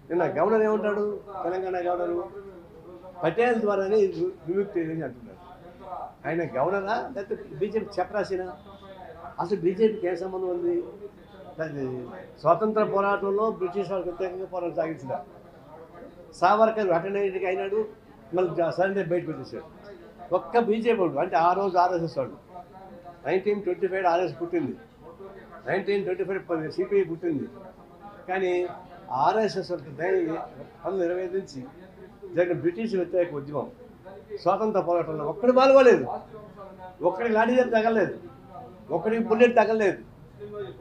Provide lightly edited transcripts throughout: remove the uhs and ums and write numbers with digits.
నిన్న గవర్నర్ ఏమంటాడు? తెలంగాణ గవర్నరు పటేల్ ద్వారానే విముక్తి అని అంటున్నాడు. ఆయన గవర్నరా లేకపోతే బీజేపీ చెప్పరాసినా? అసలు బీజేపీకి ఏం సంబంధం ఉంది? అది స్వాతంత్ర పోరాటంలో బ్రిటిష్ వాళ్ళకి వ్యతిరేకంగా పోరాటం సాగించిన సావర్కర్ అటెండెంట్కి అయినాడు, మళ్ళీ సరెండర్ బయట పెట్టేశాడు. ఒక్క బీజేపీ వాడు, అంటే ఆ రోజు ఆర్ఎస్ఎస్ వాడు. 1925 ఆర్ఎస్ పుట్టింది, 1925 సిపిఐ పుట్టింది. కానీ ఆర్ఎస్ఎస్ పనులు నిర్వహించి జరిగిన బ్రిటిష్ వ్యతిరేక ఉద్యమం స్వాతంత్ర పోరాటంలో ఒక్కడి పాల్గొలేదు, ఒక్కడికి లాఠీ చేతి తగలలేదు, ఒక్కడికి బుల్లెట్ తగలలేదు.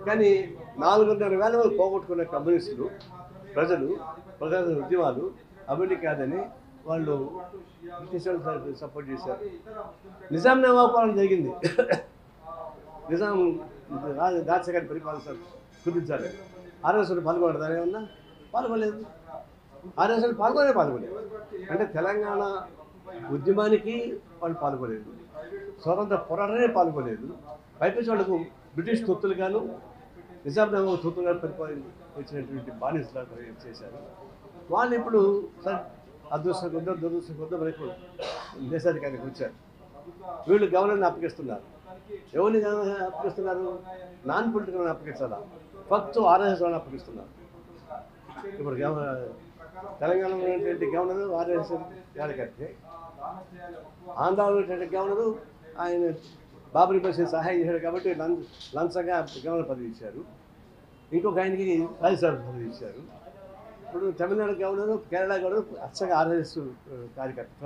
కానీ 4,500,000 మంది పోగొట్టుకున్న కమ్యూనిస్టులు ప్రజలు ఉద్యమాలు అభివృద్ధి కాదని వాళ్ళు బ్రిటిష్ వాళ్ళు సపోర్ట్ చేశారు. నిజాం నవాబ్ పాలన జరిగింది. నిజాం రాజశేఖర్ పరిపాలన కుదించాలి. ఆర్ఎస్ఎస్ పాల్గొనడం ఏమన్నా? పాల్గొలేదు. ఆర్ఎస్ఎస్ పాల్గొలేదు. అంటే తెలంగాణ ఉద్యమానికి వాళ్ళు పాల్గొలేదు, స్వతంత్ర పోరాటమే పాల్గొలేదు. పైపించి వాళ్ళకు బ్రిటిష్ తొత్తులుగాను నిజాం నవాబ్ తొత్తులుగా పరిపాలించినటువంటి బానిసలు చేశారు. వాళ్ళు ఇప్పుడు సార్ అదృష్టం కొద్దో దురదృష్టం కొద్దో మనకు దేశాధికారికి వచ్చారు. వీళ్ళు గవర్నర్ని అప్పగిస్తున్నారు. ఎవరిని అప్పగిస్తున్నారు? నాన్ పొలిటికల్ అప్పగించాలా? ఫస్ట్ ఆర్ఎస్ఎస్ వాళ్ళని అప్పగిస్తున్నారు. ఇప్పుడు తెలంగాణలో ఉన్నటువంటి గవర్నరు ఆర్ఎస్ఎస్ కార్యకర్తే, ఆంధ్రాలో ఉన్నటువంటి గవర్నరు ఆయన బాబరీ మసీద్ సహాయం చేశాడు కాబట్టి లంచంగా గవర్నర్ పదవి ఇచ్చారు. ఇంకొక ఆయనకి రాజ్యసభ పదవి ఇచ్చారు. ఇప్పుడు తమిళనాడు గవర్నరు, కేరళ గవర్నరు అచ్చగా ఆర్ఎస్ఎస్ కార్యకర్త.